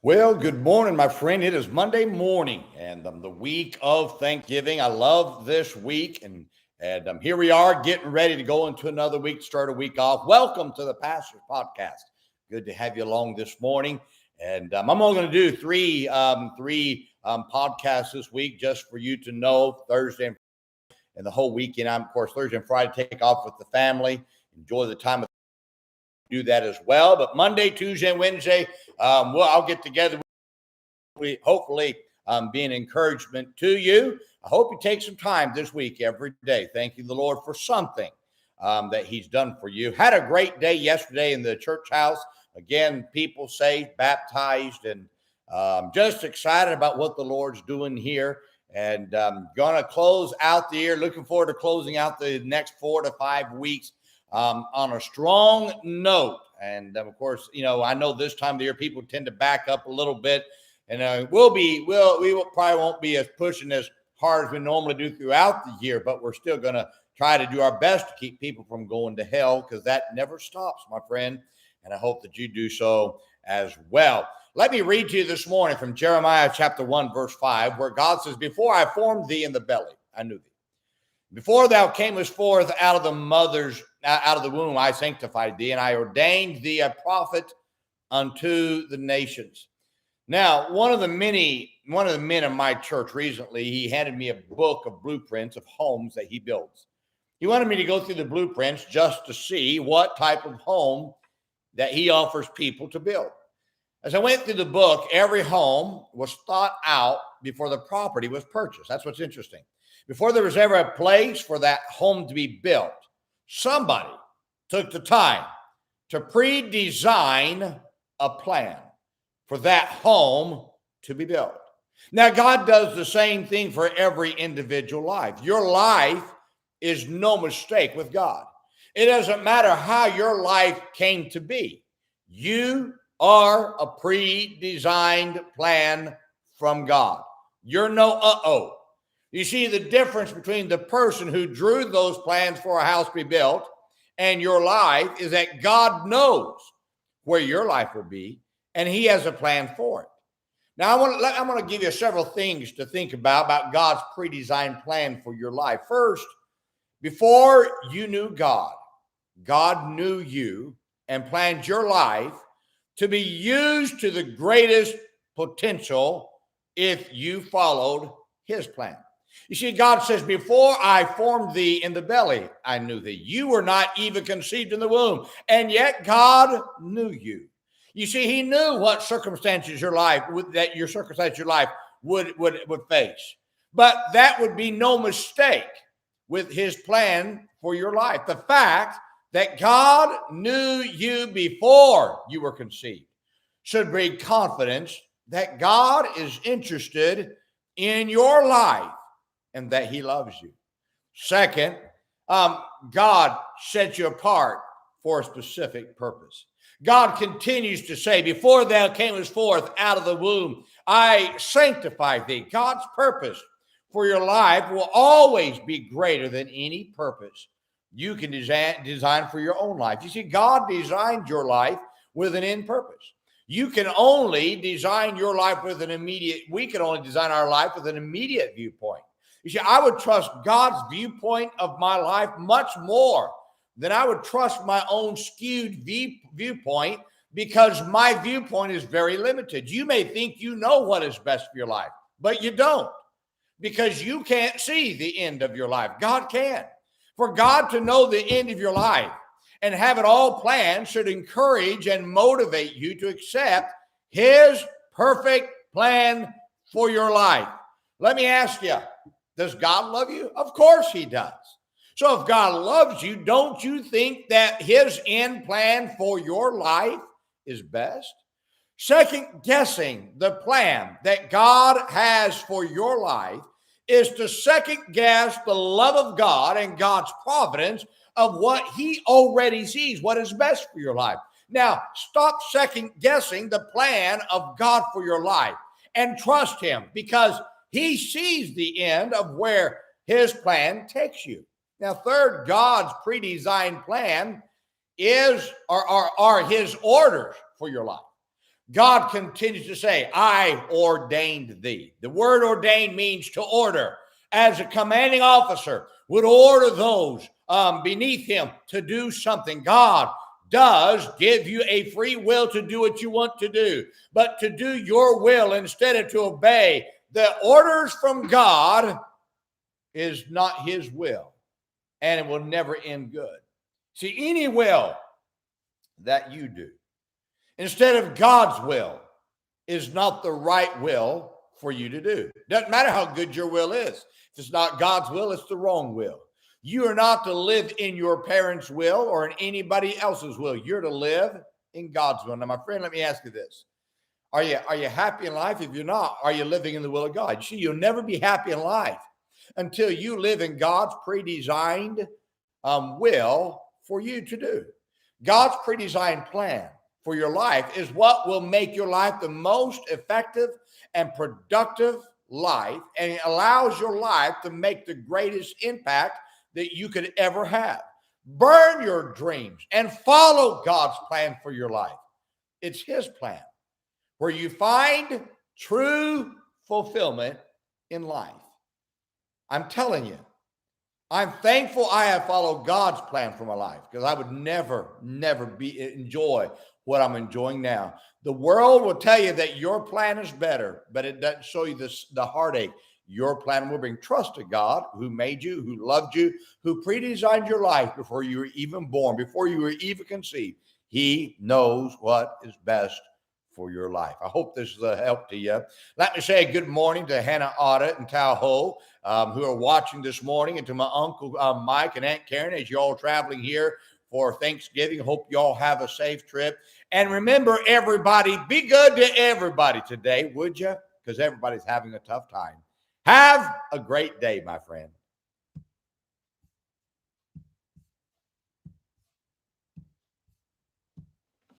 Well, good morning, my friend. It is Monday morning and the week of Thanksgiving. I love this week, and here we are getting ready to go into another week, start a week off. Welcome to the Pastor's Podcast. Good to have you along this morning. And I'm only going to do three podcasts this week, just for you to know. Thursday and the whole weekend. I'm, of course, Thursday and Friday take off with the family. Enjoy the time of do that as well. But Monday, Tuesday, and Wednesday, I'll get together. Hopefully, be an encouragement to you. I hope you take some time this week, every day, thanking the Lord for something that He's done for you. Had a great day yesterday in the church house. Again, people saved, baptized, and just excited about what the Lord's doing here. And going to close out the year. Looking forward to closing out the next 4 to 5 weeks on a strong note. And of course, I know this time of the year people tend to back up a little bit, and we probably won't be as pushing as hard as we normally do throughout the year, but we're still going to try to do our best to keep people from going to hell, because that never stops, my friend. And I hope that you do so as well. Let me read to you this morning from Jeremiah chapter 1, verse 5, where God says, "Before I formed thee in the belly, I knew thee. Before thou camest forth out of the womb, I sanctified thee, and I ordained thee a prophet unto the nations." Now, one of the men in my church recently, he handed me a book of blueprints of homes that he builds. He wanted me to go through the blueprints just to see what type of home that he offers people to build. As I went through the book, every home was thought out before the property was purchased. That's what's interesting. Before there was ever a place for that home to be built, somebody took the time to pre-design a plan for that home to be built. Now, God does the same thing for every individual life. Your life is no mistake with God. It doesn't matter how your life came to be. You are a pre-designed plan from God. You're no uh-oh. You see, the difference between the person who drew those plans for a house to be built and your life is that God knows where your life will be, and He has a plan for it. Now, I'm going to give you several things to think about God's pre-designed plan for your life. First, before you knew God, God knew you and planned your life to be used to the greatest potential if you followed His plan. You see, God says, "Before I formed thee in the belly, I knew thee." You were not even conceived in the womb, and yet God knew you. You see, He knew what circumstances your life would face. But that would be no mistake with His plan for your life. The fact that God knew you before you were conceived should bring confidence that God is interested in your life and that He loves you. Second, God set you apart for a specific purpose. God continues to say, "Before thou camest forth out of the womb, I sanctified thee." God's purpose for your life will always be greater than any purpose you can design for your own life. You see, God designed your life with an end purpose. You can only design your life we can only design our life with an immediate viewpoint. You see, I would trust God's viewpoint of my life much more than I would trust my own skewed viewpoint, because my viewpoint is very limited. You may think you know what is best for your life, but you don't, because you can't see the end of your life. God can. For God to know the end of your life and have it all planned should encourage and motivate you to accept His perfect plan for your life. Let me ask you, does God love you? Of course He does. So if God loves you, don't you think that His end plan for your life is best? Second guessing the plan that God has for your life is to second guess the love of God and God's providence of what He already sees, what is best for your life. Now, stop second guessing the plan of God for your life and trust Him, because He sees the end of where His plan takes you. Now, third, God's pre-designed plan are His orders for your life. God continues to say, I ordained thee. The word ordained means to order. As a commanding officer would order those beneath him to do something, God does give you a free will to do what you want to do, but to do your will instead of to obey the orders from God is not his will, and it will never end good. See, any will that you do instead of God's will is not the right will for you to do. Doesn't matter how good your will is. If it's not God's will, it's the wrong will. You are not to live in your parents' will or in anybody else's will. You're to live in God's will. Now, my friend, let me ask you this. Are you happy in life? If you're not, are you living in the will of God? You see, you'll never be happy in life until you live in God's predesigned will for you to do. God's predesigned plan for your life is what will make your life the most effective and productive life, and it allows your life to make the greatest impact that you could ever have. Burn your dreams and follow God's plan for your life. It's his plan where you find true fulfillment in life. I'm telling you, I'm thankful I have followed God's plan for my life, because I would never enjoy what I'm enjoying now. The world will tell you that your plan is better, but it doesn't show you the heartache. Your plan will bring trust to God, who made you, who loved you, who predesigned your life before you were even born, before you were even conceived. He knows what is best for your life. I hope this is a help to you. Let me say good morning to Hannah Audit and Tahoe, who are watching this morning, and to my uncle Mike and Aunt Karen as you're all traveling here for Thanksgiving. Hope you all have a safe trip. And remember, everybody, be good to everybody today, would you? Because everybody's having a tough time. Have a great day, my friend.